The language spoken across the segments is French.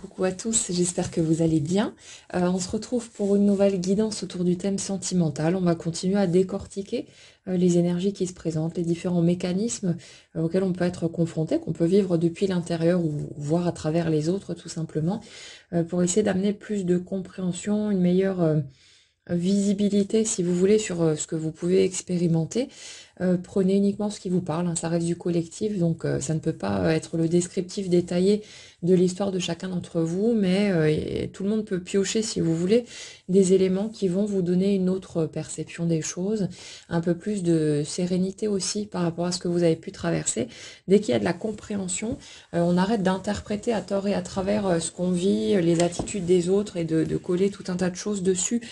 Coucou à tous, j'espère que vous allez bien. On se retrouve pour une nouvelle guidance autour du thème sentimental. On va continuer à décortiquer les énergies qui se présentent, les différents mécanismes auxquels on peut être confronté, qu'on peut vivre depuis l'intérieur ou voir à travers les autres tout simplement, pour essayer d'amener plus de compréhension, une meilleure visibilité si vous voulez sur ce que vous pouvez expérimenter. Prenez uniquement ce qui vous parle, hein, ça reste du collectif, donc ça ne peut pas être le descriptif détaillé de l'histoire de chacun d'entre vous, mais tout le monde peut piocher, si vous voulez, des éléments qui vont vous donner une autre perception des choses, un peu plus de sérénité aussi par rapport à ce que vous avez pu traverser. Dès qu'il y a de la compréhension, on arrête d'interpréter à tort et à travers ce qu'on vit, les attitudes des autres et de coller tout un tas de choses dessus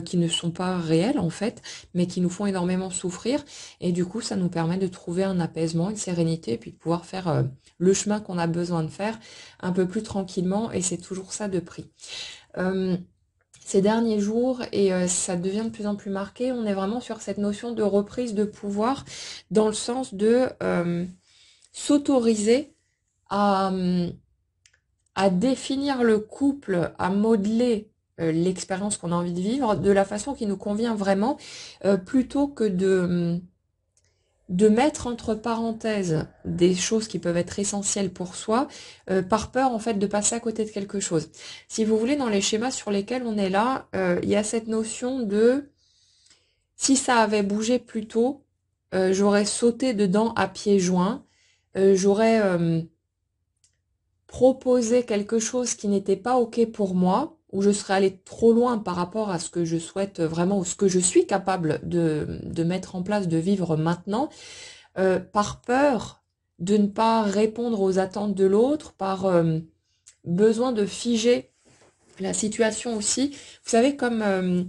qui ne sont pas réelles en fait, mais qui nous font énormément souffrir. Et du coup, ça nous permet de trouver un apaisement, une sérénité, et puis de pouvoir faire le chemin qu'on a besoin de faire un peu plus tranquillement, et c'est toujours ça de prix. Ces derniers jours, et ça devient de plus en plus marqué, on est vraiment sur cette notion de reprise de pouvoir, dans le sens de s'autoriser à, à définir le couple, à modeler l'expérience qu'on a envie de vivre de la façon qui nous convient vraiment, plutôt que de mettre entre parenthèses des choses qui peuvent être essentielles pour soi, par peur en fait de passer à côté de quelque chose. Si vous voulez, dans les schémas sur lesquels on est là, il y a cette notion de si ça avait bougé plus tôt, j'aurais sauté dedans à pieds joints, j'aurais proposé quelque chose qui n'était pas ok pour moi, ou je serais allée trop loin par rapport à ce que je souhaite vraiment, ou ce que je suis capable de mettre en place, de vivre maintenant, par peur de ne pas répondre aux attentes de l'autre, par besoin de figer la situation aussi. Vous savez, comme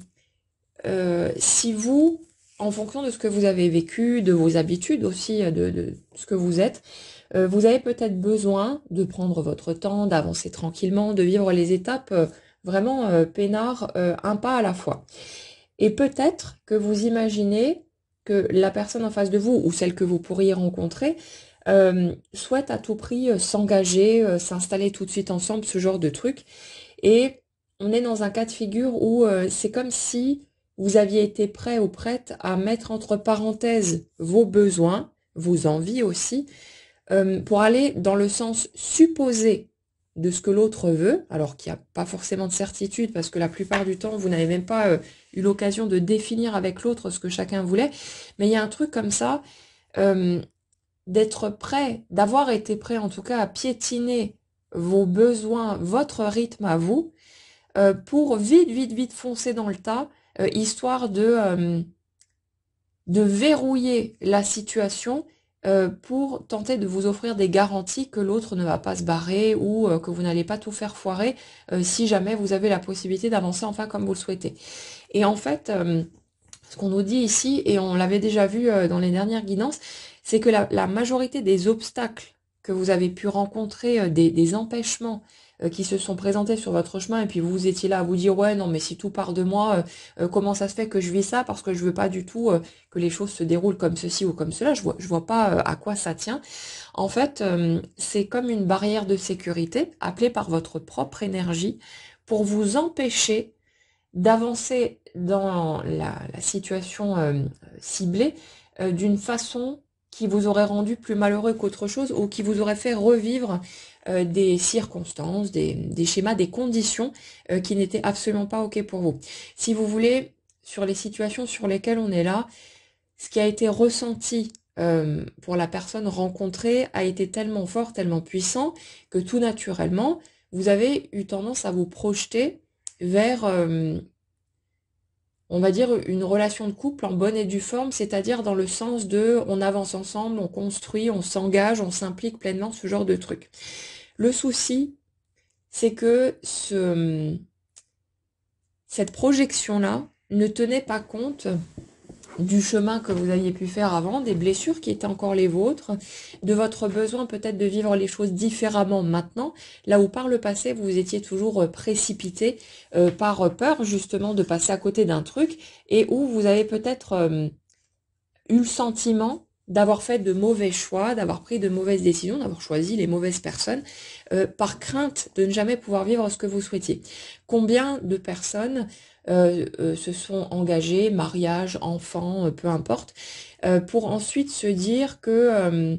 si vous, en fonction de ce que vous avez vécu, de vos habitudes aussi, de ce que vous êtes, vous avez peut-être besoin de prendre votre temps, d'avancer tranquillement, de vivre les étapes vraiment peinard, un pas à la fois. Et peut-être que vous imaginez que la personne en face de vous, ou celle que vous pourriez rencontrer, souhaite à tout prix s'engager, s'installer tout de suite ensemble, ce genre de truc. Et on est dans un cas de figure où c'est comme si vous aviez été prêt ou prête à mettre entre parenthèses vos besoins, vos envies aussi, pour aller dans le sens supposé de ce que l'autre veut, alors qu'il n'y a pas forcément de certitude, parce que la plupart du temps, vous n'avez même pas eu l'occasion de définir avec l'autre ce que chacun voulait, mais il y a un truc comme ça, d'être prêt, d'avoir été prêt en tout cas à piétiner vos besoins, votre rythme à vous, pour vite foncer dans le tas, histoire de verrouiller la situation pour tenter de vous offrir des garanties que l'autre ne va pas se barrer ou que vous n'allez pas tout faire foirer si jamais vous avez la possibilité d'avancer enfin comme vous le souhaitez. Et en fait, ce qu'on nous dit ici, et on l'avait déjà vu dans les dernières guidances, c'est que la majorité des obstacles que vous avez pu rencontrer, des empêchements qui se sont présentés sur votre chemin, et puis vous étiez là à vous dire ouais non mais si tout part de moi, comment ça se fait que je vis ça, parce que je veux pas du tout que les choses se déroulent comme ceci ou comme cela, je vois pas à quoi ça tient. En fait, c'est comme une barrière de sécurité appelée par votre propre énergie pour vous empêcher d'avancer dans la situation ciblée d'une façon qui vous aurait rendu plus malheureux qu'autre chose, ou qui vous aurait fait revivre des circonstances, des schémas, des conditions qui n'étaient absolument pas ok pour vous. Si vous voulez, sur les situations sur lesquelles on est là, ce qui a été ressenti pour la personne rencontrée a été tellement fort, tellement puissant, que tout naturellement, vous avez eu tendance à vous projeter vers, on va dire, une relation de couple en bonne et due forme, c'est-à-dire dans le sens de on avance ensemble, on construit, on s'engage, on s'implique pleinement, ce genre de truc. Le souci, c'est que cette projection-là ne tenait pas compte du chemin que vous aviez pu faire avant, des blessures qui étaient encore les vôtres, de votre besoin peut-être de vivre les choses différemment maintenant, là où par le passé vous étiez toujours précipité par peur justement de passer à côté d'un truc, et où vous avez peut-être eu le sentiment d'avoir fait de mauvais choix, d'avoir pris de mauvaises décisions, d'avoir choisi les mauvaises personnes, par crainte de ne jamais pouvoir vivre ce que vous souhaitiez. Combien de personnes se sont engagées, mariage, enfants, peu importe, pour ensuite se dire que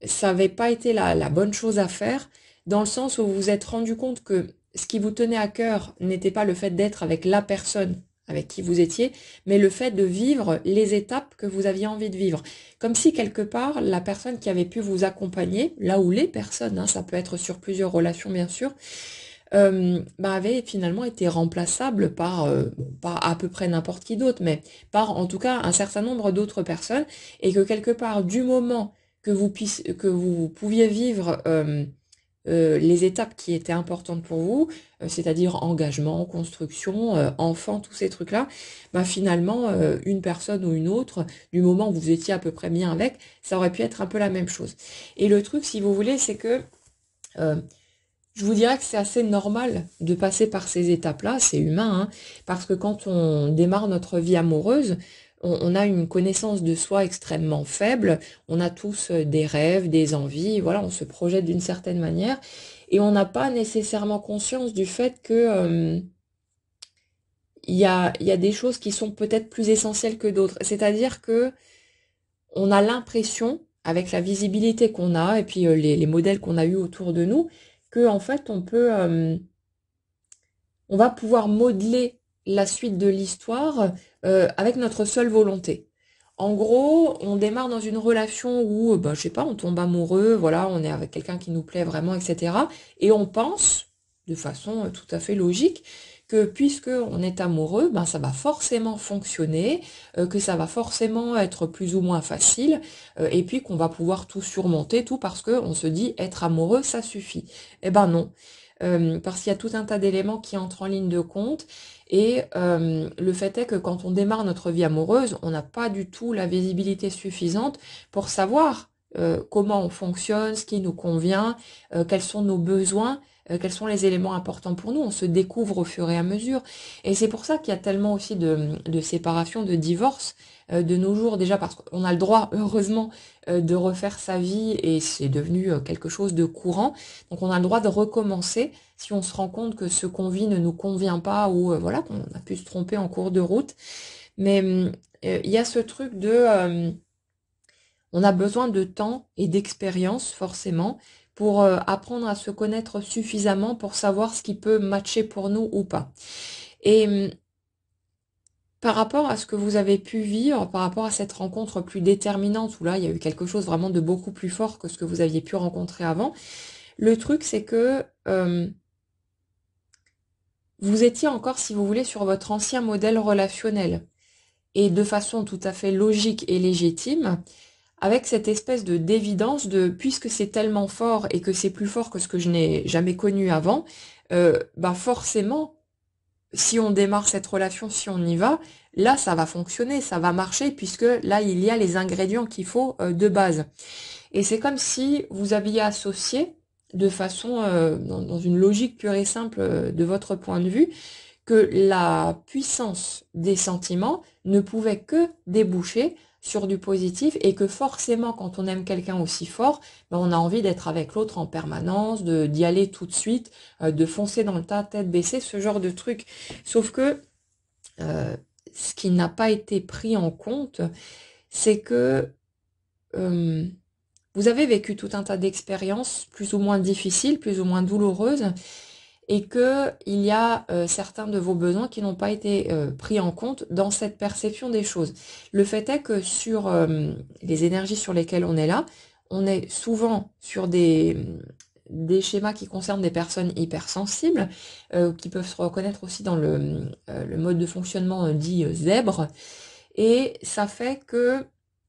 ça n'avait pas été la bonne chose à faire, dans le sens où vous vous êtes rendu compte que ce qui vous tenait à cœur n'était pas le fait d'être avec la personne avec qui vous étiez, mais le fait de vivre les étapes que vous aviez envie de vivre. Comme si quelque part, la personne qui avait pu vous accompagner, là où les personnes, hein, ça peut être sur plusieurs relations bien sûr, avait finalement été remplaçable par, bon, pas à peu près n'importe qui d'autre, mais par en tout cas un certain nombre d'autres personnes, et que quelque part, du moment que vous pouviez vivre les étapes qui étaient importantes pour vous, c'est-à-dire engagement, construction, enfant, tous ces trucs-là, finalement, une personne ou une autre, du moment où vous étiez à peu près bien avec, ça aurait pu être un peu la même chose. Et le truc, si vous voulez, c'est que euh, je vous dirais que c'est assez normal de passer par ces étapes-là, c'est humain, hein, parce que quand on démarre notre vie amoureuse, on a une connaissance de soi extrêmement faible, on a tous des rêves, des envies, voilà, on se projette d'une certaine manière, et on n'a pas nécessairement conscience du fait que il y a des choses qui sont peut-être plus essentielles que d'autres. C'est-à-dire que on a l'impression, avec la visibilité qu'on a, et puis les modèles qu'on a eus autour de nous, que en fait on va pouvoir modeler la suite de l'histoire avec notre seule volonté. En gros, on démarre dans une relation où, je sais pas, on tombe amoureux, voilà, on est avec quelqu'un qui nous plaît vraiment, etc. Et on pense, de façon tout à fait logique, que puisque on est amoureux, ça va forcément fonctionner, que ça va forcément être plus ou moins facile, et puis qu'on va pouvoir tout surmonter, tout parce que on se dit être amoureux, ça suffit. Eh ben non. Parce qu'il y a tout un tas d'éléments qui entrent en ligne de compte. Et le fait est que quand on démarre notre vie amoureuse, on n'a pas du tout la visibilité suffisante pour savoir comment on fonctionne, ce qui nous convient, quels sont nos besoins, quels sont les éléments importants pour nous. On se découvre au fur et à mesure. Et c'est pour ça qu'il y a tellement aussi de séparations, de divorces de nos jours, déjà parce qu'on a le droit, heureusement, de refaire sa vie et c'est devenu quelque chose de courant. Donc on a le droit de recommencer si on se rend compte que ce qu'on vit ne nous convient pas ou voilà, qu'on a pu se tromper en cours de route. Mais il y a ce truc de on a besoin de temps et d'expérience forcément pour apprendre à se connaître suffisamment pour savoir ce qui peut matcher pour nous ou pas. Et par rapport à ce que vous avez pu vivre, par rapport à cette rencontre plus déterminante, où là, il y a eu quelque chose vraiment de beaucoup plus fort que ce que vous aviez pu rencontrer avant, le truc, c'est que vous étiez encore, si vous voulez, sur votre ancien modèle relationnel. Et de façon tout à fait logique et légitime, avec cette espèce de d'évidence de, puisque c'est tellement fort et que c'est plus fort que ce que je n'ai jamais connu avant, forcément, si on démarre cette relation, si on y va, là, ça va fonctionner, ça va marcher, puisque là, il y a les ingrédients qu'il faut de base. Et c'est comme si vous aviez associé, de façon, dans une logique pure et simple de votre point de vue, que la puissance des sentiments ne pouvait que déboucher sur du positif et que forcément quand on aime quelqu'un aussi fort, on a envie d'être avec l'autre en permanence, d'y aller tout de suite, de foncer dans le tas, tête baissée, ce genre de truc. Sauf que ce qui n'a pas été pris en compte, c'est que vous avez vécu tout un tas d'expériences plus ou moins difficiles, plus ou moins douloureuses, et que il y a certains de vos besoins qui n'ont pas été pris en compte dans cette perception des choses. Le fait est que sur les énergies sur lesquelles on est là, on est souvent sur des schémas qui concernent des personnes hypersensibles, qui peuvent se reconnaître aussi dans le mode de fonctionnement dit zèbre, et ça fait que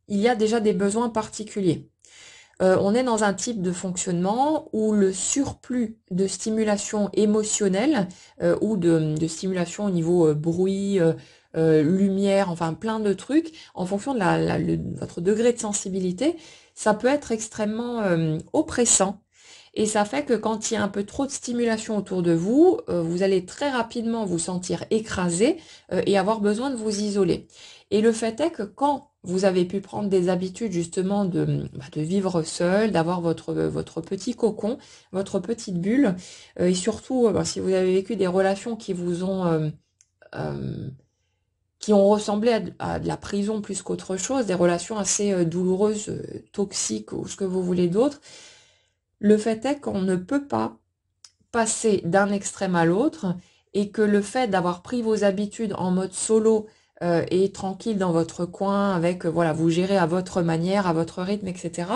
il y a déjà des besoins particuliers. On est dans un type de fonctionnement où le surplus de stimulation émotionnelle ou de stimulation au niveau bruit, lumière, enfin plein de trucs, en fonction de votre degré de sensibilité, ça peut être extrêmement oppressant. Et ça fait que quand il y a un peu trop de stimulation autour de vous, vous allez très rapidement vous sentir écrasé et avoir besoin de vous isoler. Et le fait est que quand vous avez pu prendre des habitudes justement de vivre seul, d'avoir votre petit cocon, votre petite bulle, et surtout si vous avez vécu des relations qui vous ont euh, qui ont ressemblé à de la prison plus qu'autre chose, des relations assez douloureuses, toxiques ou ce que vous voulez d'autre, le fait est qu'on ne peut pas passer d'un extrême à l'autre et que le fait d'avoir pris vos habitudes en mode solo et tranquille dans votre coin avec, voilà, vous gérez à votre manière, à votre rythme, etc.,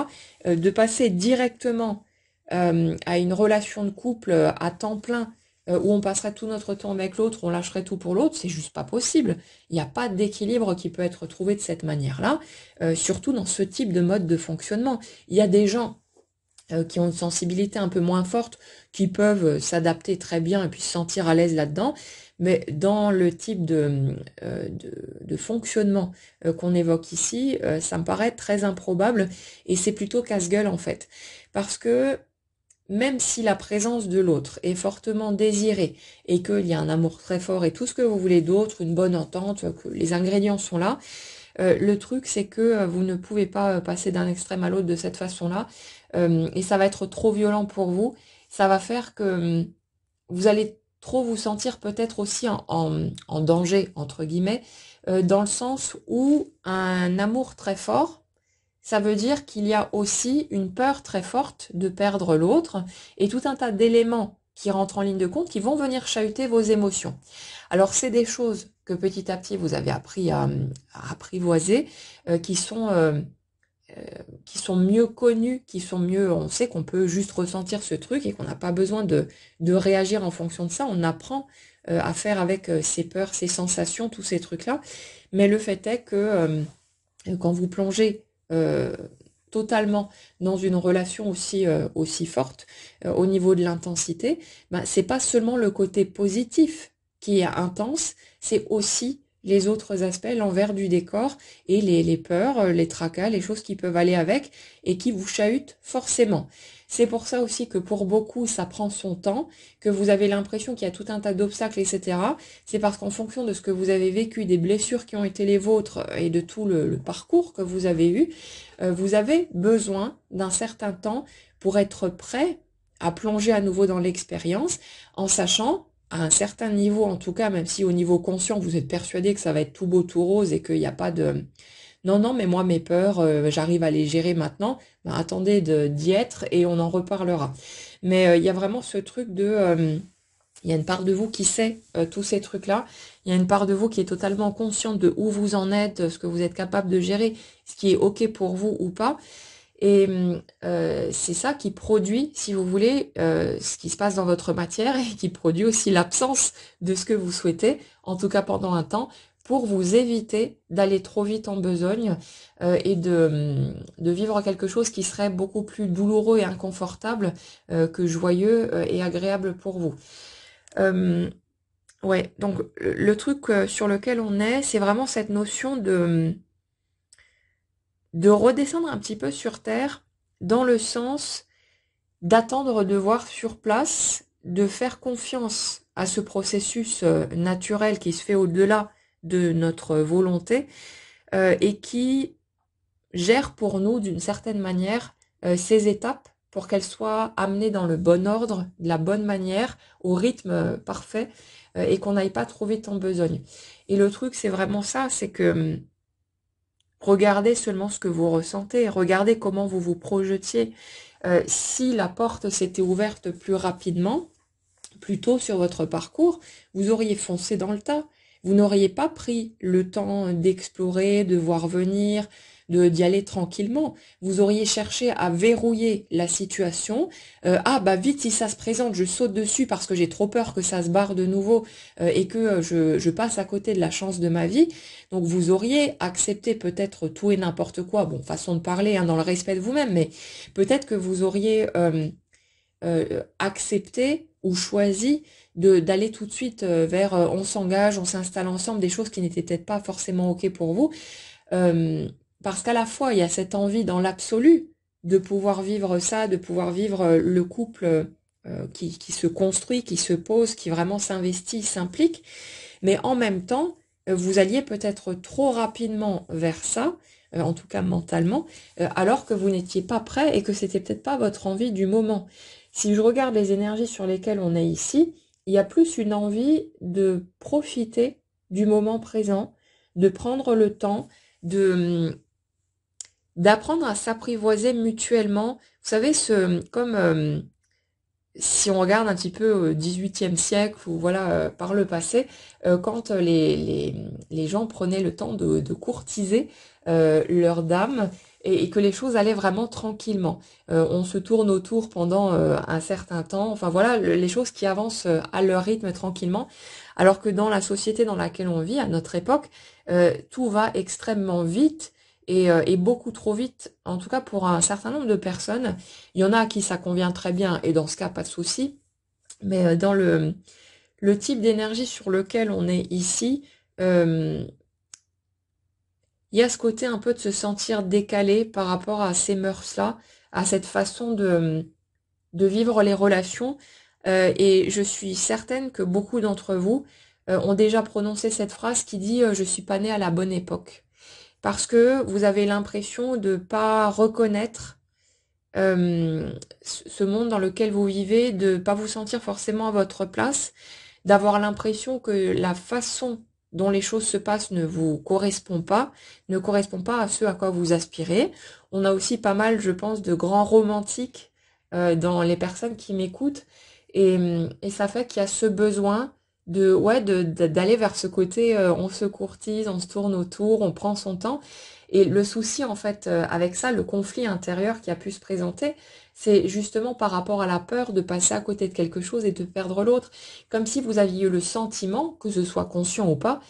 de passer directement à une relation de couple à temps plein où on passerait tout notre temps avec l'autre, on lâcherait tout pour l'autre, c'est juste pas possible. Il n'y a pas d'équilibre qui peut être trouvé de cette manière-là, surtout dans ce type de mode de fonctionnement. Il y a des gens qui ont une sensibilité un peu moins forte, qui peuvent s'adapter très bien et puis se sentir à l'aise là-dedans. Mais dans le type de fonctionnement qu'on évoque ici, ça me paraît très improbable et c'est plutôt casse-gueule en fait. Parce que même si la présence de l'autre est fortement désirée et qu'il y a un amour très fort et tout ce que vous voulez d'autre, une bonne entente, que les ingrédients sont là, le truc, c'est que vous ne pouvez pas passer d'un extrême à l'autre de cette façon-là, et ça va être trop violent pour vous. Ça va faire que vous allez trop vous sentir peut-être aussi en danger, entre guillemets, dans le sens où un amour très fort, ça veut dire qu'il y a aussi une peur très forte de perdre l'autre et tout un tas d'éléments qui rentrent en ligne de compte qui vont venir chahuter vos émotions. Alors c'est des choses que petit à petit vous avez appris à apprivoiser, qui qui sont mieux connues, qui sont mieux, on sait qu'on peut juste ressentir ce truc et qu'on n'a pas besoin de réagir en fonction de ça. On apprend à faire avec ses peurs, ses sensations, tous ces trucs-là. Mais le fait est que quand vous plongez euh, totalement dans une relation aussi forte au niveau de l'intensité, ben, c'est pas seulement le côté positif qui est intense, c'est aussi les autres aspects, l'envers du décor et les peurs, les tracas, les choses qui peuvent aller avec et qui vous chahutent forcément. C'est pour ça aussi que pour beaucoup, ça prend son temps, que vous avez l'impression qu'il y a tout un tas d'obstacles, etc. C'est parce qu'en fonction de ce que vous avez vécu, des blessures qui ont été les vôtres et de tout le parcours que vous avez eu, vous avez besoin d'un certain temps pour être prêt à plonger à nouveau dans l'expérience en sachant, à un certain niveau en tout cas, même si au niveau conscient vous êtes persuadé que ça va être tout beau, tout rose et qu'il n'y a pas de... Non, non, mais moi mes peurs, j'arrive à les gérer maintenant. Ben, attendez d'y être et on en reparlera. Mais il y a vraiment ce truc de... il y a une part de vous qui sait tous ces trucs-là. Il y a une part de vous qui est totalement consciente de où vous en êtes, ce que vous êtes capable de gérer, ce qui est OK pour vous ou pas. Et c'est ça qui produit, si vous voulez, ce qui se passe dans votre matière et qui produit aussi l'absence de ce que vous souhaitez, en tout cas pendant un temps, pour vous éviter d'aller trop vite en besogne et de vivre quelque chose qui serait beaucoup plus douloureux et inconfortable que joyeux et agréable pour vous. Euh, ouais, donc le truc sur lequel on est, c'est vraiment cette notion de redescendre un petit peu sur Terre dans le sens d'attendre de voir sur place, de faire confiance à ce processus naturel qui se fait au-delà de notre volonté et qui gère pour nous d'une certaine manière ces étapes pour qu'elles soient amenées dans le bon ordre, de la bonne manière, au rythme parfait et qu'on n'aille pas trop vite en besogne. Et le truc, c'est vraiment ça, c'est que regardez seulement ce que vous ressentez, regardez comment vous vous projetiez. Si la porte s'était ouverte plus rapidement, plus tôt sur votre parcours, vous auriez foncé dans le tas. Vous n'auriez pas pris le temps d'explorer, de voir venir, d'y aller tranquillement. Vous auriez cherché à verrouiller la situation. Ah bah vite, si ça se présente, je saute dessus parce que j'ai trop peur que ça se barre de nouveau et que je passe à côté de la chance de ma vie. Donc vous auriez accepté peut-être tout et n'importe quoi. Bon, façon de parler, hein, dans le respect de vous-même, mais peut-être que vous auriez accepté ou choisi d'aller tout de suite vers on s'engage, on s'installe ensemble, des choses qui n'étaient peut-être pas forcément OK pour vous. Parce qu'à la fois, il y a cette envie dans l'absolu de pouvoir vivre ça, de pouvoir vivre le couple qui se construit, qui se pose, qui vraiment s'investit, s'implique. Mais en même temps, vous alliez peut-être trop rapidement vers ça, en tout cas mentalement, alors que vous n'étiez pas prêt et que c'était peut-être pas votre envie du moment. Si je regarde les énergies sur lesquelles on est ici, il y a plus une envie de profiter du moment présent, de prendre le temps, de d'apprendre à s'apprivoiser mutuellement. Vous savez, comme si on regarde un petit peu au XVIIIe siècle ou voilà par le passé, quand les gens prenaient le temps de courtiser leurs dames et que les choses allaient vraiment tranquillement. On se tourne autour pendant un certain temps. Enfin voilà, les choses qui avancent à leur rythme tranquillement. Alors que dans la société dans laquelle on vit, à notre époque, tout va extrêmement vite et beaucoup trop vite, en tout cas pour un certain nombre de personnes. Il y en a à qui ça convient très bien, et dans ce cas, pas de souci. Mais dans le type d'énergie sur lequel on est ici, euh, il y a ce côté un peu de se sentir décalé par rapport à ces mœurs-là, à cette façon de vivre les relations. Et je suis certaine que beaucoup d'entre vous ont déjà prononcé cette phrase qui dit je suis pas né à la bonne époque. Parce que vous avez l'impression de pas reconnaître ce monde dans lequel vous vivez, de pas vous sentir forcément à votre place, d'avoir l'impression que la façon dont les choses se passent ne vous correspond pas, ne correspond pas à ce à quoi vous aspirez. On a aussi pas mal, je pense, de grands romantiques dans les personnes qui m'écoutent, et ça fait qu'il y a ce besoin d'aller vers ce côté, on se courtise, on se tourne autour, on prend son temps. Et le souci, en fait, avec ça, le conflit intérieur qui a pu se présenter, c'est justement par rapport à la peur de passer à côté de quelque chose et de perdre l'autre. Comme si vous aviez eu le sentiment, que ce soit conscient ou pas,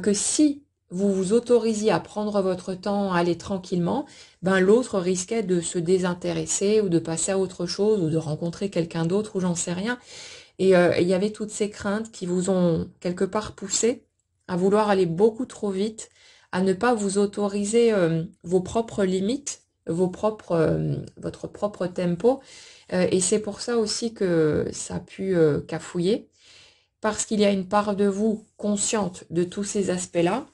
que si vous vous autorisiez à prendre votre temps, à aller tranquillement, ben l'autre risquait de se désintéresser ou de passer à autre chose ou de rencontrer quelqu'un d'autre ou j'en sais rien. Et il y avait toutes ces craintes qui vous ont quelque part poussé à vouloir aller beaucoup trop vite, à ne pas vous autoriser vos propres limites, votre propre tempo. Et c'est pour ça aussi que ça a pu cafouiller, parce qu'il y a une part de vous consciente de tous ces aspects-là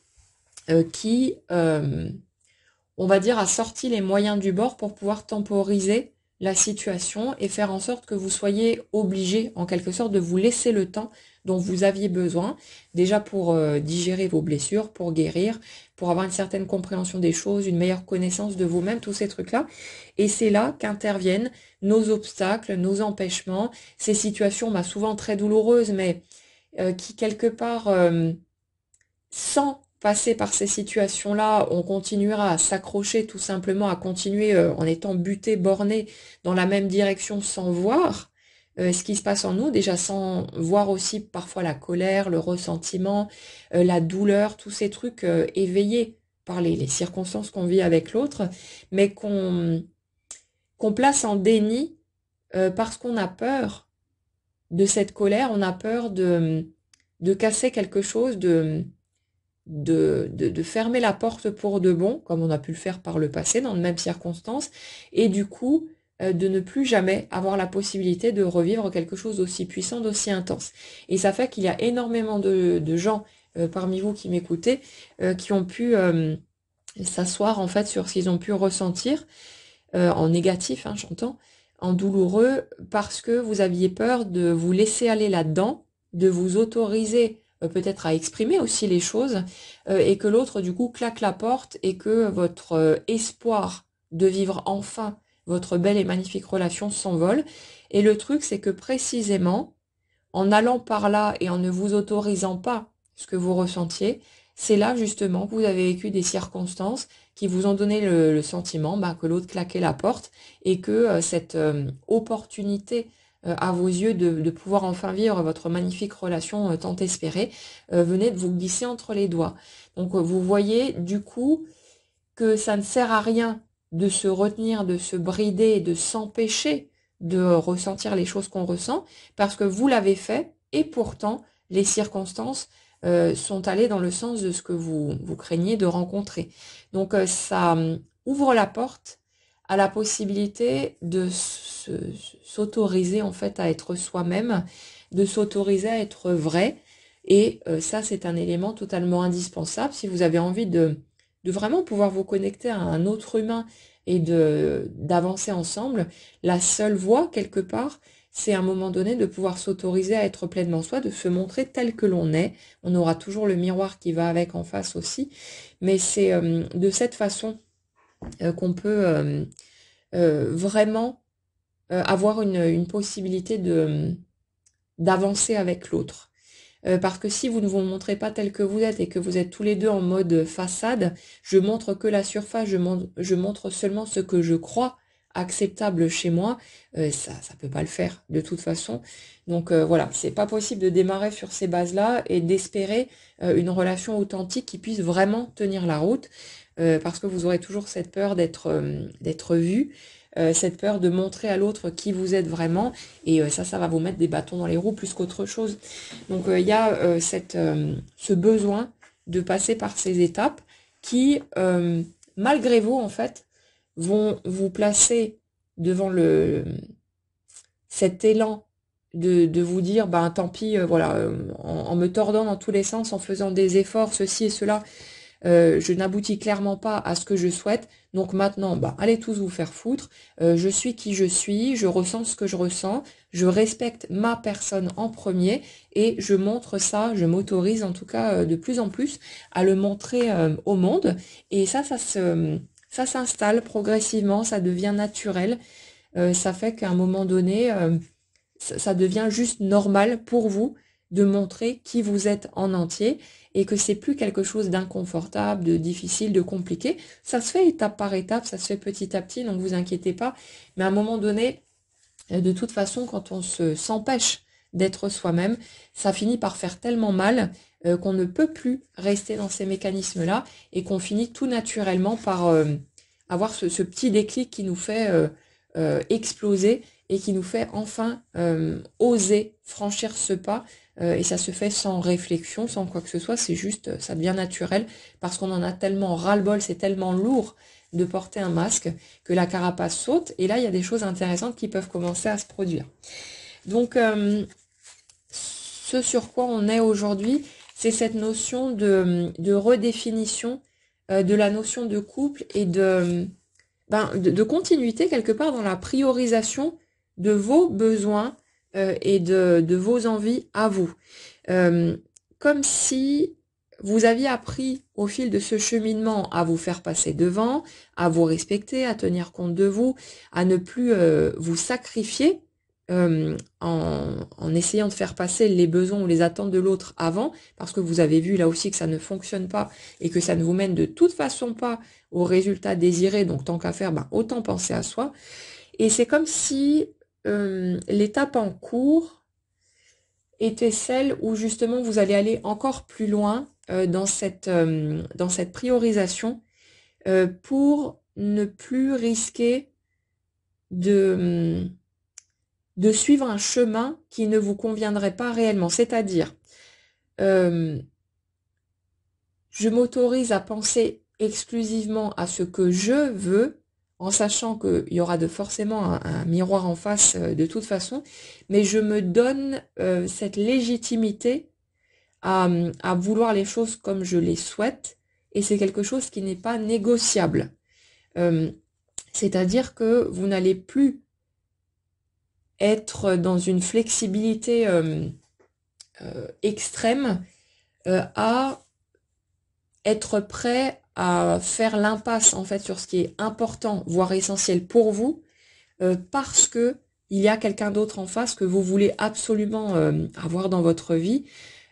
qui, on va dire, a sorti les moyens du bord pour pouvoir temporiser la situation et faire en sorte que vous soyez obligé, en quelque sorte, de vous laisser le temps dont vous aviez besoin, déjà pour digérer vos blessures, pour guérir, pour avoir une certaine compréhension des choses, une meilleure connaissance de vous-même, tous ces trucs-là. Et c'est là qu'interviennent nos obstacles, nos empêchements, ces situations souvent très douloureuses, mais qui quelque part, sans passer par ces situations-là, on continuera à s'accrocher tout simplement, à continuer en étant buté, borné dans la même direction sans voir ce qui se passe en nous, déjà sans voir aussi parfois la colère, le ressentiment, la douleur, tous ces trucs éveillés par les circonstances qu'on vit avec l'autre, mais qu'on place en déni parce qu'on a peur de cette colère, on a peur de casser quelque chose, de fermer la porte pour de bon, comme on a pu le faire par le passé dans de mêmes circonstances, et du coup de ne plus jamais avoir la possibilité de revivre quelque chose d'aussi puissant, d'aussi intense. Et ça fait qu'il y a énormément de gens parmi vous qui m'écoutez qui ont pu s'asseoir en fait sur ce qu'ils ont pu ressentir en négatif, hein, j'entends, en douloureux, parce que vous aviez peur de vous laisser aller là-dedans, de vous autoriser peut-être à exprimer aussi les choses, et que l'autre du coup claque la porte et que votre espoir de vivre enfin votre belle et magnifique relation s'envole. Et le truc, c'est que précisément, en allant par là et en ne vous autorisant pas ce que vous ressentiez, c'est là justement que vous avez vécu des circonstances qui vous ont donné le sentiment que l'autre claquait la porte et que cette opportunité à vos yeux de pouvoir enfin vivre votre magnifique relation tant espérée venait de vous glisser entre les doigts. Donc vous voyez du coup que ça ne sert à rien de se retenir, de se brider, de s'empêcher de ressentir les choses qu'on ressent, parce que vous l'avez fait, et pourtant les circonstances sont allées dans le sens de ce que vous craignez de rencontrer. Donc ça ouvre la porte à la possibilité de s'autoriser en fait à être soi-même, de s'autoriser à être vrai, et ça c'est un élément totalement indispensable si vous avez envie de de vraiment pouvoir vous connecter à un autre humain et d'avancer ensemble, la seule voie, quelque part, c'est à un moment donné de pouvoir s'autoriser à être pleinement soi, de se montrer tel que l'on est. On aura toujours le miroir qui va avec en face aussi, mais c'est de cette façon qu'on peut vraiment avoir une possibilité d'avancer avec l'autre. Parce que si vous ne vous montrez pas tel que vous êtes et que vous êtes tous les deux en mode façade, je montre que la surface, je montre seulement ce que je crois acceptable chez moi, ça peut pas le faire de toute façon. Donc voilà, c'est pas possible de démarrer sur ces bases-là et d'espérer une relation authentique qui puisse vraiment tenir la route, parce que vous aurez toujours cette peur d'être vu, cette peur de montrer à l'autre qui vous êtes vraiment, et ça va vous mettre des bâtons dans les roues plus qu'autre chose. Donc il y a ce besoin de passer par ces étapes qui, malgré vous, en fait, vont vous placer devant cet élan de vous dire, ben tant pis, voilà, en me tordant dans tous les sens, en faisant des efforts, ceci et cela, je n'aboutis clairement pas à ce que je souhaite. Donc maintenant, bah, allez tous vous faire foutre. Je suis qui je suis, je ressens ce que je ressens, je respecte ma personne en premier et je montre ça, je m'autorise en tout cas de plus en plus à le montrer au monde. Et ça s'installe progressivement, ça devient naturel. Ça fait qu'à un moment donné, ça devient juste normal pour vous de montrer qui vous êtes en entier et que c'est plus quelque chose d'inconfortable, de difficile, de compliqué. Ça se fait étape par étape, ça se fait petit à petit, donc vous inquiétez pas. Mais à un moment donné, de toute façon, quand on s'empêche d'être soi-même, ça finit par faire tellement mal qu'on ne peut plus rester dans ces mécanismes-là et qu'on finit tout naturellement par avoir ce petit déclic qui nous fait exploser et qui nous fait enfin oser franchir ce pas. Et ça se fait sans réflexion, sans quoi que ce soit, c'est juste, ça devient naturel, parce qu'on en a tellement ras-le-bol, c'est tellement lourd de porter un masque, que la carapace saute, et là, il y a des choses intéressantes qui peuvent commencer à se produire. Donc, ce sur quoi on est aujourd'hui, c'est cette notion de redéfinition de la notion de couple et de continuité quelque part dans la priorisation de vos besoins et de vos envies à vous. Comme si vous aviez appris au fil de ce cheminement à vous faire passer devant, à vous respecter, à tenir compte de vous, à ne plus vous sacrifier en essayant de faire passer les besoins ou les attentes de l'autre avant, parce que vous avez vu là aussi que ça ne fonctionne pas et que ça ne vous mène de toute façon pas au résultat désiré, donc tant qu'à faire, ben, autant penser à soi. Et c'est comme si l'étape en cours était celle où justement vous allez aller encore plus loin dans cette priorisation pour ne plus risquer de suivre un chemin qui ne vous conviendrait pas réellement. C'est-à-dire, je m'autorise à penser exclusivement à ce que je veux, en sachant qu'il y aura forcément un miroir en face de toute façon, mais je me donne cette légitimité à vouloir les choses comme je les souhaite, et c'est quelque chose qui n'est pas négociable. C'est-à-dire que vous n'allez plus être dans une flexibilité extrême à être prêt à faire l'impasse en fait sur ce qui est important, voire essentiel pour vous, parce que il y a quelqu'un d'autre en face que vous voulez absolument avoir dans votre vie,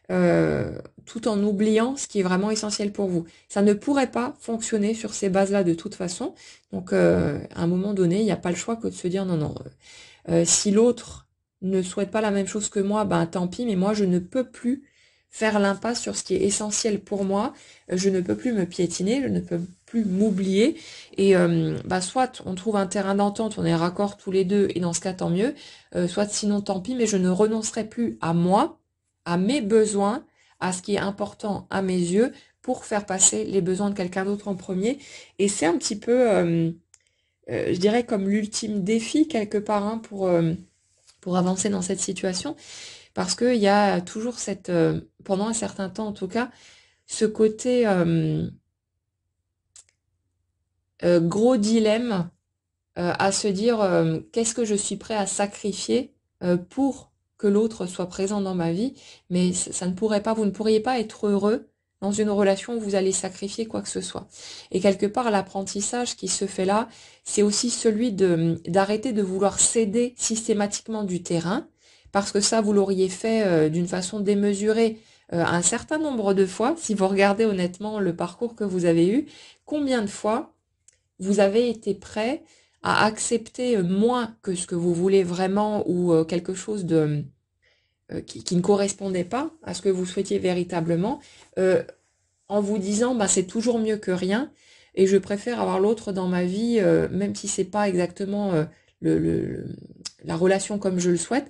tout en oubliant ce qui est vraiment essentiel pour vous. Ça ne pourrait pas fonctionner sur ces bases-là de toute façon. Donc à un moment donné, il n'y a pas le choix que de se dire non, non, si l'autre ne souhaite pas la même chose que moi, ben tant pis, mais moi je ne peux plus faire l'impasse sur ce qui est essentiel pour moi, je ne peux plus me piétiner, je ne peux plus m'oublier, et soit on trouve un terrain d'entente, on est raccord tous les deux, et dans ce cas tant mieux, soit sinon tant pis, mais je ne renoncerai plus à moi, à mes besoins, à ce qui est important à mes yeux, pour faire passer les besoins de quelqu'un d'autre en premier, et c'est un petit peu, je dirais comme l'ultime défi quelque part, hein, pour avancer dans cette situation, parce qu'il y a toujours pendant un certain temps en tout cas, ce côté gros dilemme à se dire qu'est-ce que je suis prêt à sacrifier pour que l'autre soit présent dans ma vie, mais ça ne pourrait pas, vous ne pourriez pas être heureux dans une relation où vous allez sacrifier quoi que ce soit. Et quelque part, l'apprentissage qui se fait là, c'est aussi celui de d'arrêter de vouloir céder systématiquement du terrain, parce que ça, vous l'auriez fait d'une façon démesurée un certain nombre de fois. Si vous regardez honnêtement le parcours que vous avez eu, combien de fois vous avez été prêt à accepter moins que ce que vous voulez vraiment ou quelque chose de qui ne correspondait pas à ce que vous souhaitiez véritablement, euh, en vous disant bah c'est toujours mieux que rien et je préfère avoir l'autre dans ma vie même si c'est pas exactement le, le- la relation comme je le souhaite,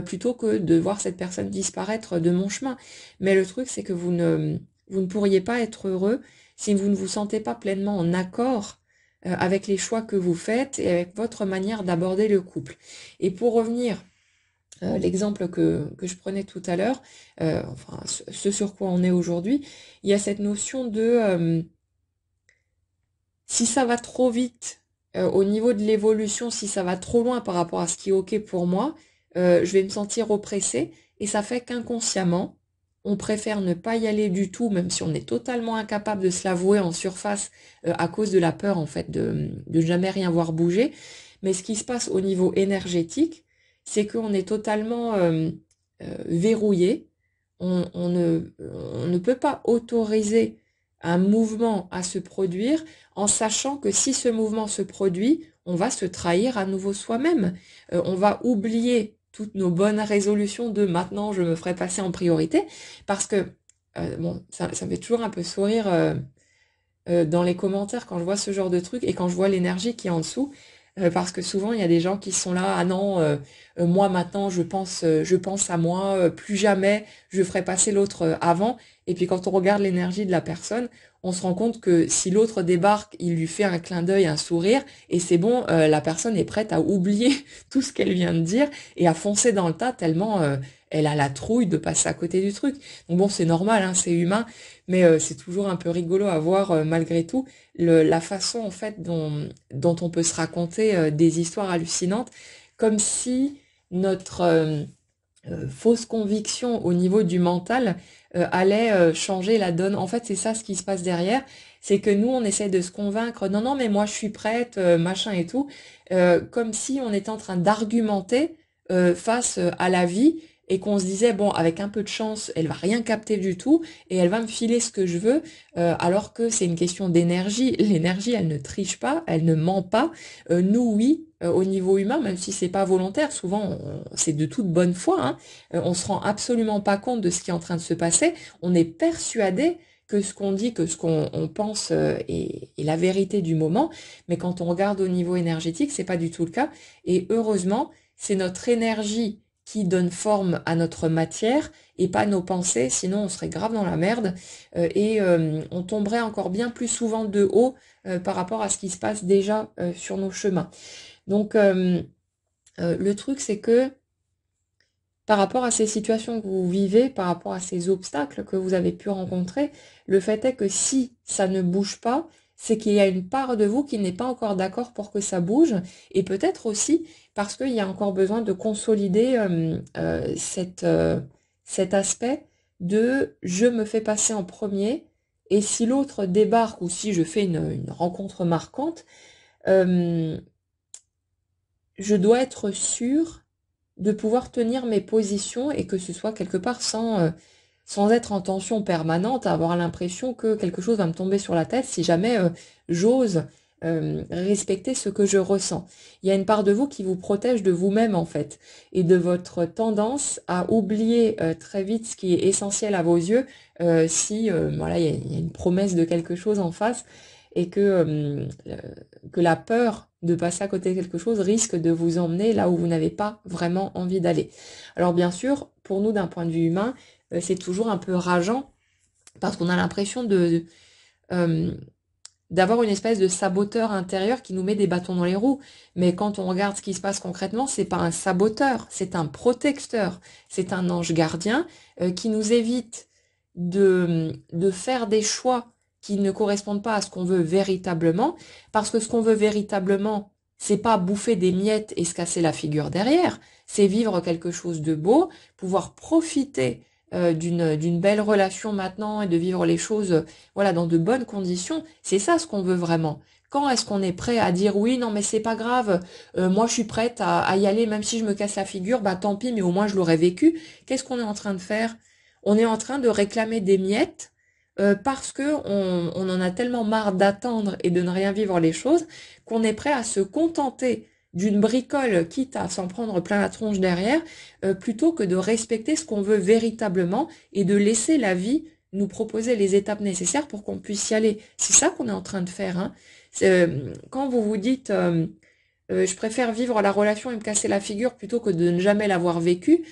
plutôt que de voir cette personne disparaître de mon chemin. Mais le truc c'est que vous ne pourriez pas être heureux si vous ne vous sentez pas pleinement en accord avec les choix que vous faites et avec votre manière d'aborder le couple. Et pour revenir l'exemple que je prenais tout à l'heure, enfin ce sur quoi on est aujourd'hui, il y a cette notion de si ça va trop vite au niveau de l'évolution, si ça va trop loin par rapport à ce qui est OK pour moi, je vais me sentir oppressée et ça fait qu'inconsciemment, on préfère ne pas y aller du tout, même si on est totalement incapable de se l'avouer en surface à cause de la peur en fait de jamais rien voir bouger. Mais ce qui se passe au niveau énergétique, c'est qu'on est totalement verrouillé. On ne peut pas autoriser un mouvement à se produire en sachant que si ce mouvement se produit, on va se trahir à nouveau soi-même. On va oublier toutes nos bonnes résolutions de maintenant je me ferai passer en priorité parce que bon, ça me fait toujours un peu sourire dans les commentaires quand je vois ce genre de truc et quand je vois l'énergie qui est en dessous. Parce que souvent il y a des gens qui sont là, ah non, moi maintenant je pense à moi, plus jamais je ferai passer l'autre avant. Et puis quand on regarde l'énergie de la personne, on se rend compte que si l'autre débarque, il lui fait un clin d'œil, un sourire, et c'est bon, la personne est prête à oublier tout ce qu'elle vient de dire et à foncer dans le tas tellement elle a la trouille de passer à côté du truc. Donc bon, c'est normal, hein, c'est humain, mais c'est toujours un peu rigolo à voir malgré tout la façon en fait dont on peut se raconter des histoires hallucinantes, comme si notre fausse conviction au niveau du mental allait changer la donne. En fait, c'est ça ce qui se passe derrière, c'est que nous, on essaie de se convaincre, non, non, mais moi, je suis prête, machin et tout, comme si on était en train d'argumenter face à la vie et qu'on se disait, bon, avec un peu de chance, elle va rien capter du tout et elle va me filer ce que je veux, alors que c'est une question d'énergie. L'énergie, elle ne triche pas, elle ne ment pas. Nous, oui, au niveau humain, même si c'est pas volontaire, souvent c'est de toute bonne foi, hein, on se rend absolument pas compte de ce qui est en train de se passer. On est persuadé que ce qu'on dit, que ce qu'on pense est la vérité du moment, mais quand on regarde au niveau énergétique, c'est pas du tout le cas. Et heureusement, c'est notre énergie qui donne forme à notre matière et pas nos pensées, sinon on serait grave dans la merde et on tomberait encore bien plus souvent de haut par rapport à ce qui se passe déjà sur nos chemins. Donc le truc c'est que par rapport à ces situations que vous vivez, par rapport à ces obstacles que vous avez pu rencontrer, le fait est que si ça ne bouge pas, c'est qu'il y a une part de vous qui n'est pas encore d'accord pour que ça bouge, et peut-être aussi parce qu'il y a encore besoin de consolider cet aspect de je me fais passer en premier, et si l'autre débarque ou si je fais une rencontre marquante, euh, je dois être sûre de pouvoir tenir mes positions et que ce soit quelque part sans être en tension permanente, avoir l'impression que quelque chose va me tomber sur la tête si jamais j'ose respecter ce que je ressens. Il y a une part de vous qui vous protège de vous-même en fait et de votre tendance à oublier très vite ce qui est essentiel à vos yeux si voilà il y a une promesse de quelque chose en face et que la peur de passer à côté de quelque chose risque de vous emmener là où vous n'avez pas vraiment envie d'aller. Alors bien sûr, pour nous d'un point de vue humain, c'est toujours un peu rageant parce qu'on a l'impression euh, d'avoir une espèce de saboteur intérieur qui nous met des bâtons dans les roues. Mais quand on regarde ce qui se passe concrètement, c'est pas un saboteur, c'est un protecteur, c'est un ange gardien qui nous évite de faire des choix qui ne correspondent pas à ce qu'on veut véritablement, parce que ce qu'on veut véritablement, c'est pas bouffer des miettes et se casser la figure derrière, c'est vivre quelque chose de beau, pouvoir profiter d'une belle relation maintenant et de vivre les choses voilà dans de bonnes conditions. C'est ça ce qu'on veut vraiment. Quand est-ce qu'on est prêt à dire oui, non mais c'est pas grave, moi je suis prête à y aller même si je me casse la figure, bah tant pis, mais au moins je l'aurais vécu. Qu'est-ce qu'on est en train de faire? On est en train de réclamer des miettes parce que on en a tellement marre d'attendre et de ne rien vivre les choses qu'on est prêt à se contenter d'une bricole, quitte à s'en prendre plein la tronche derrière, plutôt que de respecter ce qu'on veut véritablement et de laisser la vie nous proposer les étapes nécessaires pour qu'on puisse y aller. C'est ça qu'on est en train de faire, hein. Quand vous vous dites je préfère vivre la relation et me casser la figure plutôt que de ne jamais l'avoir vécue,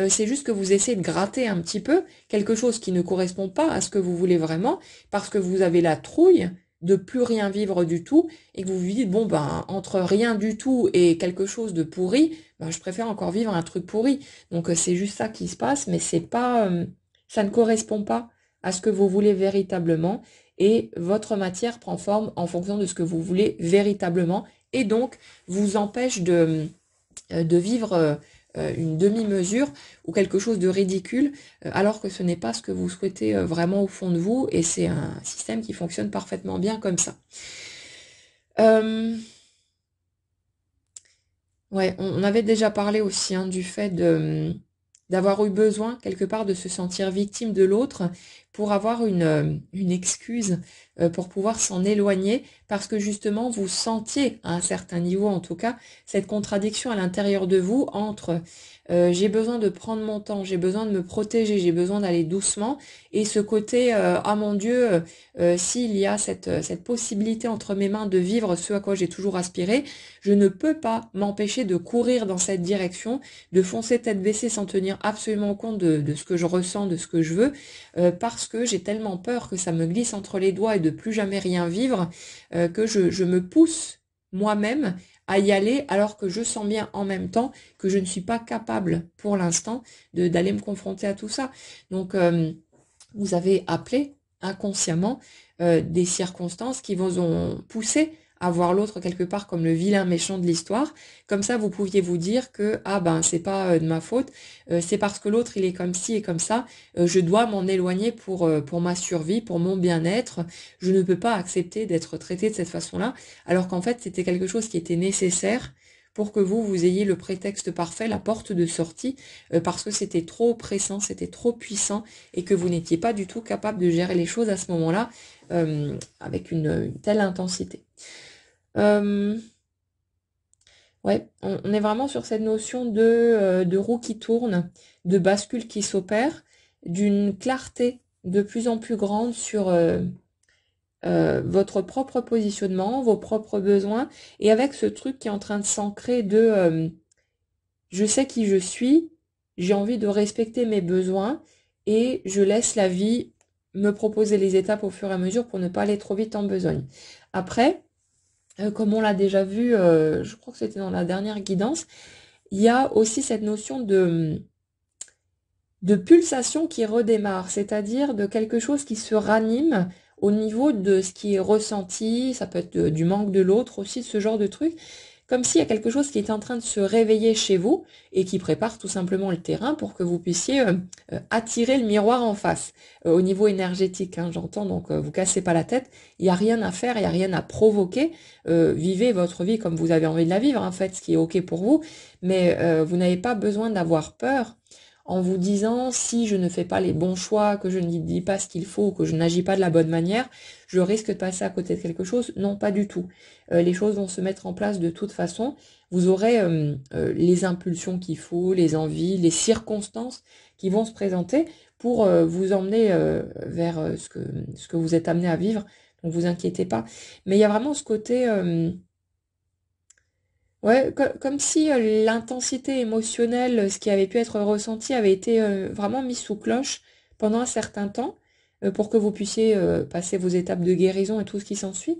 c'est juste que vous essayez de gratter un petit peu quelque chose qui ne correspond pas à ce que vous voulez vraiment, parce que vous avez la trouille de plus rien vivre du tout, et que vous vous dites, bon ben, entre rien du tout et quelque chose de pourri, ben, je préfère encore vivre un truc pourri. Donc c'est juste ça qui se passe, mais c'est pas, ça ne correspond pas à ce que vous voulez véritablement, et votre matière prend forme en fonction de ce que vous voulez véritablement, et donc vous empêche de vivre une demi-mesure ou quelque chose de ridicule, alors que ce n'est pas ce que vous souhaitez vraiment au fond de vous, et c'est un système qui fonctionne parfaitement bien comme ça. Ouais, on avait déjà parlé aussi hein, du fait d'avoir eu besoin quelque part de se sentir victime de l'autre pour avoir une excuse pour pouvoir s'en éloigner parce que justement vous sentiez à un certain niveau en tout cas cette contradiction à l'intérieur de vous entre j'ai besoin de prendre mon temps, j'ai besoin de me protéger, j'ai besoin d'aller doucement et ce côté ah mon Dieu s'il y a cette possibilité entre mes mains de vivre ce à quoi j'ai toujours aspiré, je ne peux pas m'empêcher de courir dans cette direction, de foncer tête baissée sans tenir absolument compte de ce que je ressens, de ce que je veux, parce que j'ai tellement peur que ça me glisse entre les doigts et de plus jamais rien vivre, que je me pousse moi-même à y aller alors que je sens bien en même temps que je ne suis pas capable pour l'instant d'aller me confronter à tout ça. Donc vous avez appelé inconsciemment des circonstances qui vous ont poussé à voir l'autre quelque part comme le vilain méchant de l'histoire. Comme ça, vous pouviez vous dire que ah ben c'est pas de ma faute, c'est parce que l'autre il est comme ci et comme ça, je dois m'en éloigner pour ma survie, pour mon bien-être. Je ne peux pas accepter d'être traité de cette façon-là, alors qu'en fait c'était quelque chose qui était nécessaire pour que vous ayez le prétexte parfait, la porte de sortie, parce que c'était trop pressant, c'était trop puissant, et que vous n'étiez pas du tout capable de gérer les choses à ce moment-là avec une telle intensité. Euh, ouais, on est vraiment sur cette notion de roue qui tourne, de bascule qui s'opère, d'une clarté de plus en plus grande sur votre propre positionnement, vos propres besoins, et avec ce truc qui est en train de s'ancrer de je sais qui je suis, j'ai envie de respecter mes besoins, et je laisse la vie me proposer les étapes au fur et à mesure pour ne pas aller trop vite en besogne. Après, comme on l'a déjà vu, je crois que c'était dans la dernière guidance, il y a aussi cette notion de pulsation qui redémarre, c'est-à-dire de quelque chose qui se ranime au niveau de ce qui est ressenti, ça peut être du manque de l'autre aussi, ce genre de truc, comme s'il y a quelque chose qui est en train de se réveiller chez vous et qui prépare tout simplement le terrain pour que vous puissiez attirer le miroir en face. Au niveau énergétique, hein, j'entends, donc vous cassez pas la tête, il n'y a rien à faire, il n'y a rien à provoquer, vivez votre vie comme vous avez envie de la vivre, en fait, ce qui est ok pour vous, mais vous n'avez pas besoin d'avoir peur en vous disant si je ne fais pas les bons choix, que je ne dis pas ce qu'il faut, que je n'agis pas de la bonne manière, je risque de passer à côté de quelque chose. Non, pas du tout. Les choses vont se mettre en place de toute façon. Vous aurez les impulsions qu'il faut, les envies, les circonstances qui vont se présenter pour vous emmener vers ce que vous êtes amené à vivre. Donc vous inquiétez pas. Mais il y a vraiment ce côté ouais, comme si l'intensité émotionnelle, ce qui avait pu être ressenti, avait été vraiment mis sous cloche pendant un certain temps pour que vous puissiez passer vos étapes de guérison et tout ce qui s'ensuit.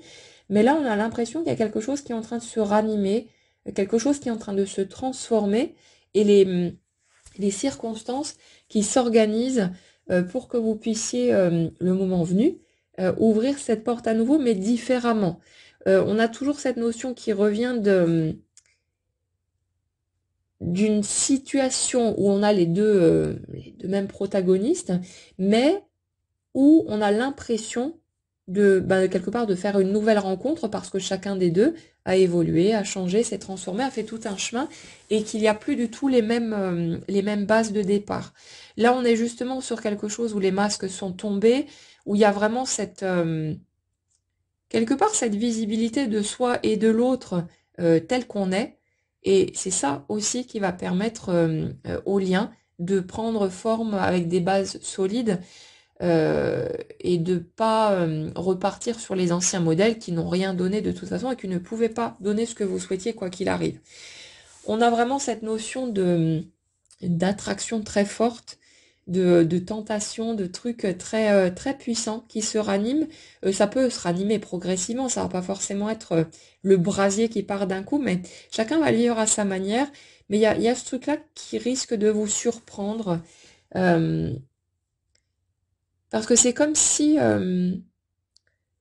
Mais là, on a l'impression qu'il y a quelque chose qui est en train de se ranimer, quelque chose qui est en train de se transformer et les circonstances qui s'organisent pour que vous puissiez, le moment venu, ouvrir cette porte à nouveau, mais différemment. On a toujours cette notion qui revient d'une situation où on a les deux mêmes protagonistes, mais où on a l'impression de quelque part de faire une nouvelle rencontre parce que chacun des deux a évolué, a changé, s'est transformé, a fait tout un chemin et qu'il n'y a plus du tout les mêmes bases de départ. Là, on est justement sur quelque chose où les masques sont tombés, où il y a vraiment quelque part cette visibilité de soi et de l'autre tel qu'on est. Et c'est ça aussi qui va permettre au lien de prendre forme avec des bases solides et de pas repartir sur les anciens modèles qui n'ont rien donné de toute façon et qui ne pouvaient pas donner ce que vous souhaitiez quoi qu'il arrive. On a vraiment cette notion d'attraction très forte, de tentation, de trucs très puissants qui se raniment. Ça peut se ranimer progressivement, ça va pas forcément être le brasier qui part d'un coup, mais chacun va le vivre à sa manière. Mais il y a ce truc-là qui risque de vous surprendre. euh, Parce que c'est comme si,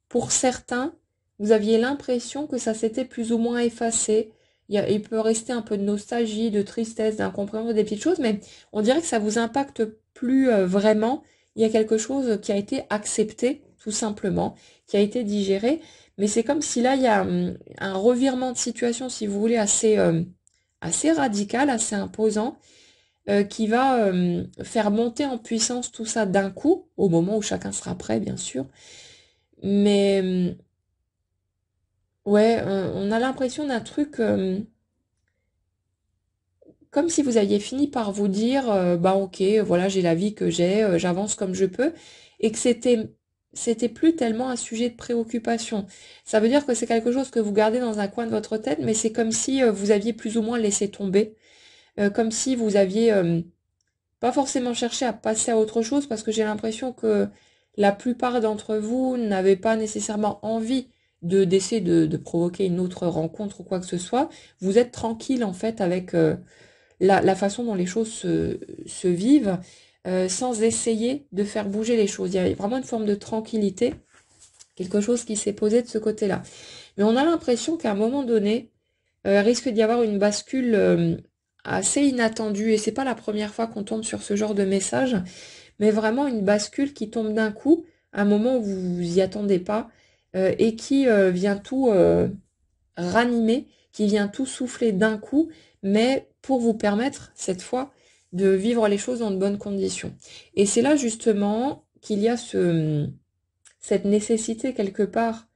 pour certains, vous aviez l'impression que ça s'était plus ou moins effacé. Il peut rester un peu de nostalgie, de tristesse, d'incompréhension, des petites choses, mais on dirait que ça vous impacte plus vraiment. Il y a quelque chose qui a été accepté, tout simplement, qui a été digéré. Mais c'est comme si là, il y a un revirement de situation, si vous voulez, assez radical, assez imposant qui va faire monter en puissance tout ça d'un coup, au moment où chacun sera prêt, bien sûr. Mais ouais, on a l'impression d'un truc comme si vous aviez fini par vous dire, bah ok, voilà, j'ai la vie que j'ai, j'avance comme je peux, et que c'était plus tellement un sujet de préoccupation. Ça veut dire que c'est quelque chose que vous gardez dans un coin de votre tête, mais c'est comme si vous aviez plus ou moins laissé tomber, comme si vous aviez pas forcément chercher à passer à autre chose parce que j'ai l'impression que la plupart d'entre vous n'avaient pas nécessairement envie d'essayer de provoquer une autre rencontre ou quoi que ce soit. Vous êtes tranquille en fait avec la façon dont les choses se vivent sans essayer de faire bouger les choses. Il y a vraiment une forme de tranquillité, quelque chose qui s'est posé de ce côté-là. Mais on a l'impression qu'à un moment donné, risque d'y avoir une bascule assez inattendue, et c'est pas la première fois qu'on tombe sur ce genre de message, mais vraiment une bascule qui tombe d'un coup, à un moment où vous vous y attendez pas, et qui vient tout ranimer, qui vient tout souffler d'un coup, mais pour vous permettre, cette fois, de vivre les choses dans de bonnes conditions. Et c'est là justement qu'il y a cette nécessité quelque part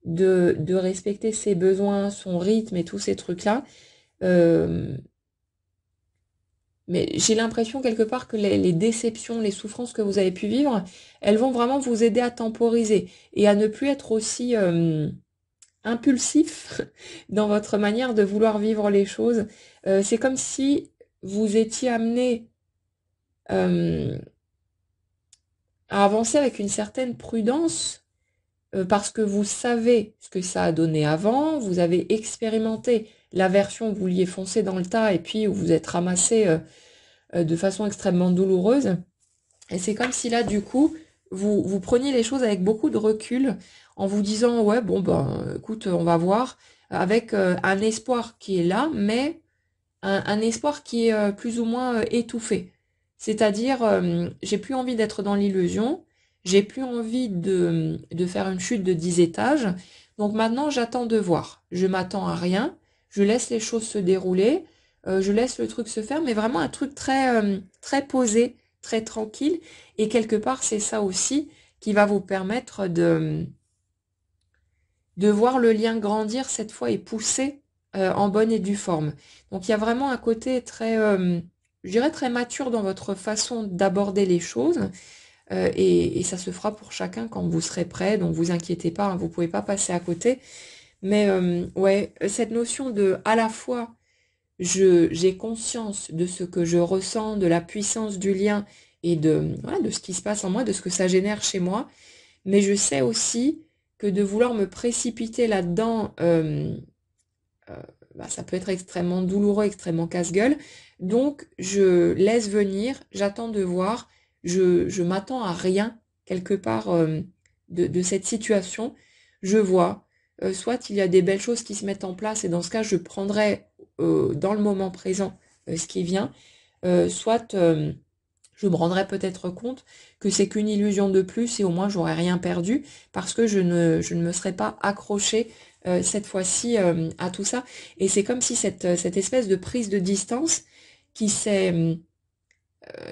de respecter ses besoins, son rythme et tous ces trucs-là. Euh, mais j'ai l'impression quelque part que les déceptions, les souffrances que vous avez pu vivre, elles vont vraiment vous aider à temporiser et à ne plus être aussi impulsif dans votre manière de vouloir vivre les choses. C'est comme si vous étiez amené euh, à avancer avec une certaine prudence parce que vous savez ce que ça a donné avant, vous avez expérimenté la version où vous vouliez foncer dans le tas et puis où vous êtes ramassé de façon extrêmement douloureuse. Et c'est comme si là, du coup, vous preniez les choses avec beaucoup de recul en vous disant, ouais, bon, ben, écoute, on va voir, avec un espoir qui est là, mais un espoir qui est plus ou moins étouffé. C'est-à-dire, j'ai plus envie d'être dans l'illusion, j'ai plus envie de faire une chute de 10 étages, donc maintenant j'attends de voir. Je m'attends à rien, je laisse les choses se dérouler, je laisse le truc se faire, mais vraiment un truc très posé, très tranquille, et quelque part c'est ça aussi qui va vous permettre de voir le lien grandir cette fois et pousser en bonne et due forme. Donc il y a vraiment un côté très, je dirais très mature dans votre façon d'aborder les choses. Et ça se fera pour chacun quand vous serez prêt. Donc vous inquiétez pas, hein, vous pouvez pas passer à côté. Mais ouais, cette notion de à la fois j'ai conscience de ce que je ressens, de la puissance du lien et ouais, de ce qui se passe en moi, de ce que ça génère chez moi. Mais je sais aussi que de vouloir me précipiter là-dedans, euh, bah, ça peut être extrêmement douloureux, extrêmement casse-gueule. Donc, je laisse venir, j'attends de voir, je m'attends à rien quelque part de cette situation, je vois, soit il y a des belles choses qui se mettent en place, et dans ce cas, je prendrai dans le moment présent ce qui vient, soit je me rendrai peut-être compte que c'est qu'une illusion de plus et au moins j'aurais rien perdu parce que je ne me serais pas accrochée cette fois-ci à tout ça. Et c'est comme si cette espèce de prise de distance qui s'est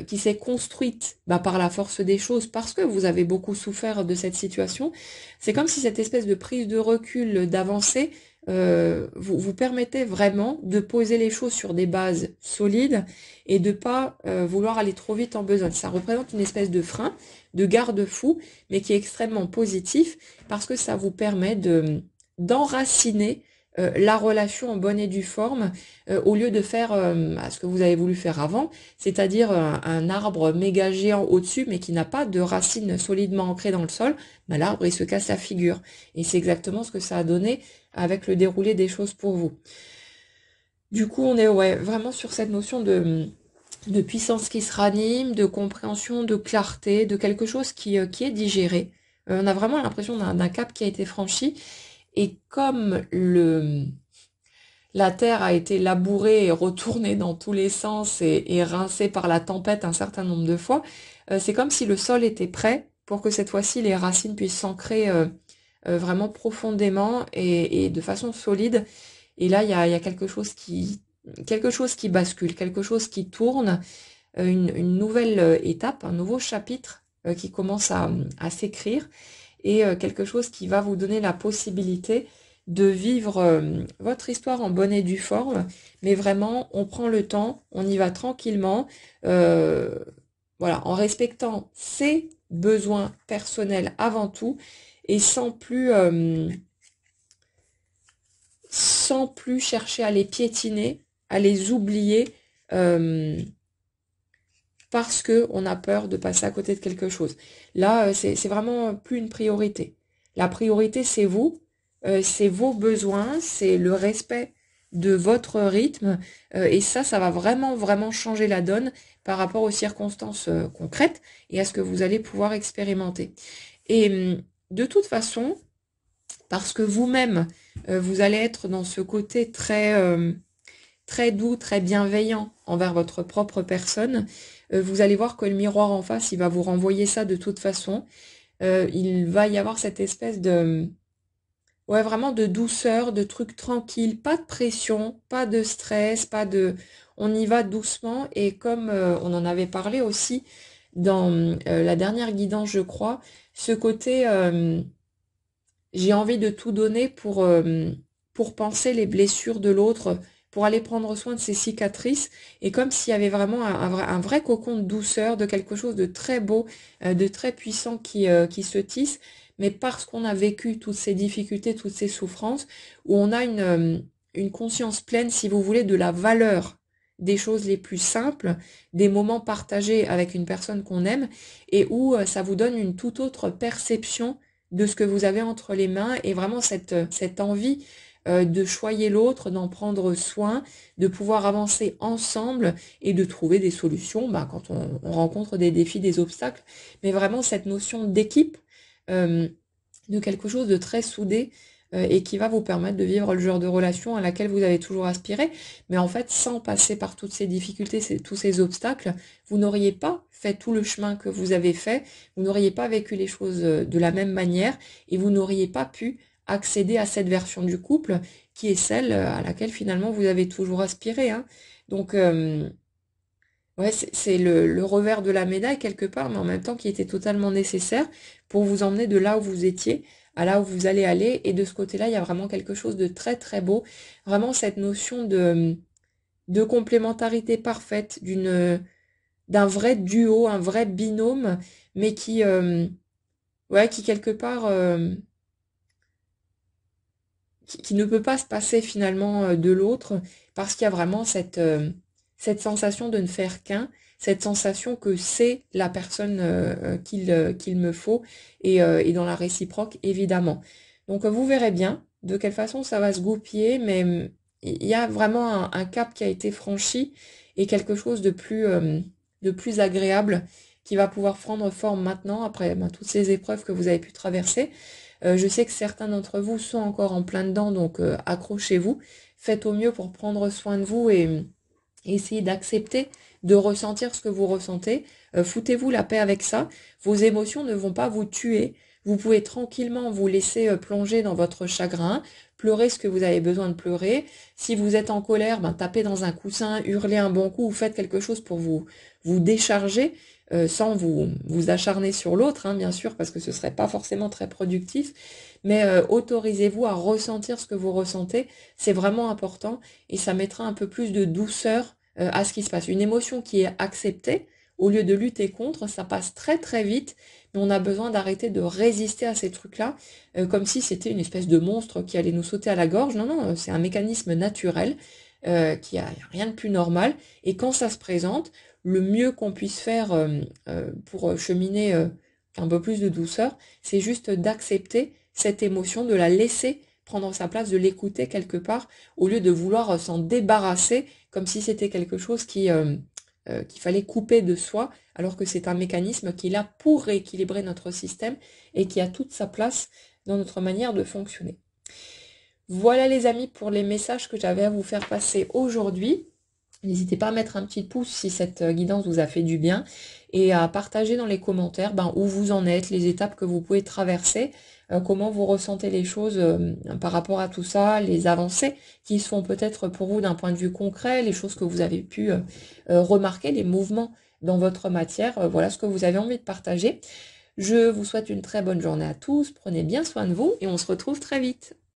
qui s'est construite par la force des choses parce que vous avez beaucoup souffert de cette situation, c'est comme si cette espèce de prise de recul, d'avancée, vous permettait vraiment de poser les choses sur des bases solides et de pas vouloir aller trop vite en besogne. Ça représente une espèce de frein, de garde-fou, mais qui est extrêmement positif parce que ça vous permet d'enraciner la relation en bonne et due forme au lieu de faire ce que vous avez voulu faire avant, c'est-à-dire un arbre méga géant au-dessus mais qui n'a pas de racines solidement ancrées dans le sol. L'arbre il se casse la figure et c'est exactement ce que ça a donné avec le déroulé des choses pour vous. Du coup on est vraiment sur cette notion de puissance qui se ranime, de compréhension, de clarté, de quelque chose qui est digéré. On a vraiment l'impression d'un cap qui a été franchi. Et comme la terre a été labourée et retournée dans tous les sens et rincée par la tempête un certain nombre de fois, c'est comme si le sol était prêt pour que cette fois-ci les racines puissent s'ancrer vraiment profondément et de façon solide. Et là, il y a quelque chose qui bascule, quelque chose qui tourne, une nouvelle étape, un nouveau chapitre qui commence à s'écrire et quelque chose qui va vous donner la possibilité de vivre votre histoire en bonne et due forme, mais vraiment, on prend le temps, on y va tranquillement, voilà, en respectant ses besoins personnels avant tout, et sans plus chercher à les piétiner, à les oublier, parce que on a peur de passer à côté de quelque chose. Là, c'est vraiment plus une priorité. La priorité, c'est vous, c'est vos besoins, c'est le respect de votre rythme, et ça va vraiment, vraiment changer la donne par rapport aux circonstances concrètes et à ce que vous allez pouvoir expérimenter. Et de toute façon, parce que vous-même, vous allez être dans ce côté très doux, très bienveillant envers votre propre personne, vous allez voir que le miroir en face, il va vous renvoyer ça de toute façon. Il va y avoir cette espèce ouais, vraiment de douceur, de trucs tranquilles, pas de pression, pas de stress, on y va doucement et comme on en avait parlé aussi dans la dernière guidance, je crois, ce côté j'ai envie de tout donner pour penser les blessures de l'autre, pour aller prendre soin de ses cicatrices, et comme s'il y avait vraiment un vrai cocon de douceur, de quelque chose de très beau, de très puissant qui se tisse, mais parce qu'on a vécu toutes ces difficultés, toutes ces souffrances, où on a une conscience pleine, si vous voulez, de la valeur des choses les plus simples, des moments partagés avec une personne qu'on aime, et où ça vous donne une toute autre perception de ce que vous avez entre les mains et vraiment cette envie de choyer l'autre, d'en prendre soin, de pouvoir avancer ensemble et de trouver des solutions quand on rencontre des défis, des obstacles, mais vraiment cette notion d'équipe, euh, de quelque chose de très soudé et qui va vous permettre de vivre le genre de relation à laquelle vous avez toujours aspiré, mais en fait sans passer par toutes ces difficultés, tous ces obstacles, vous n'auriez pas fait tout le chemin que vous avez fait, vous n'auriez pas vécu les choses de la même manière et vous n'auriez pas pu accéder à cette version du couple qui est celle à laquelle finalement vous avez toujours aspiré, hein. Donc ouais, c'est le revers de la médaille quelque part, mais en même temps qui était totalement nécessaire pour vous emmener de là où vous étiez à là où vous allez aller. Et de ce côté-là, il y a vraiment quelque chose de très très beau. Vraiment cette notion de complémentarité parfaite, d'un vrai duo, un vrai binôme, mais qui quelque part, qui ne peut pas se passer finalement de l'autre, parce qu'il y a vraiment cette sensation de ne faire qu'un, cette sensation que c'est la personne qu'il me faut, et dans la réciproque, évidemment. Donc vous verrez bien de quelle façon ça va se goupiller, mais il y a vraiment un cap qui a été franchi, et quelque chose de plus agréable, qui va pouvoir prendre forme maintenant après toutes ces épreuves que vous avez pu traverser. Je sais que certains d'entre vous sont encore en plein dedans, donc accrochez-vous. Faites au mieux pour prendre soin de vous et essayez d'accepter de ressentir ce que vous ressentez. Foutez-vous la paix avec ça. Vos émotions ne vont pas vous tuer. Vous pouvez tranquillement vous laisser plonger dans votre chagrin, pleurer ce que vous avez besoin de pleurer. Si vous êtes en colère, tapez dans un coussin, hurlez un bon coup ou faites quelque chose pour vous décharger sans vous acharner sur l'autre, bien sûr, parce que ce serait pas forcément très productif. Mais autorisez-vous à ressentir ce que vous ressentez. C'est vraiment important et ça mettra un peu plus de douceur à ce qui se passe. Une émotion qui est acceptée, au lieu de lutter contre, ça passe très très vite, mais on a besoin d'arrêter de résister à ces trucs-là, comme si c'était une espèce de monstre qui allait nous sauter à la gorge. Non, non, c'est un mécanisme naturel, qui a rien de plus normal, et quand ça se présente, le mieux qu'on puisse faire pour cheminer un peu plus de douceur, c'est juste d'accepter cette émotion, de la laisser prendre sa place, de l'écouter quelque part, au lieu de vouloir s'en débarrasser, comme si c'était quelque chose qu'il fallait couper de soi, alors que c'est un mécanisme qui est là pour rééquilibrer notre système et qui a toute sa place dans notre manière de fonctionner. Voilà les amis pour les messages que j'avais à vous faire passer aujourd'hui. N'hésitez pas à mettre un petit pouce si cette guidance vous a fait du bien et à partager dans les commentaires où vous en êtes, les étapes que vous pouvez traverser, comment vous ressentez les choses par rapport à tout ça, les avancées qui se font peut-être pour vous d'un point de vue concret, les choses que vous avez pu remarquer, les mouvements dans votre matière, voilà ce que vous avez envie de partager. Je vous souhaite une très bonne journée à tous, prenez bien soin de vous et on se retrouve très vite.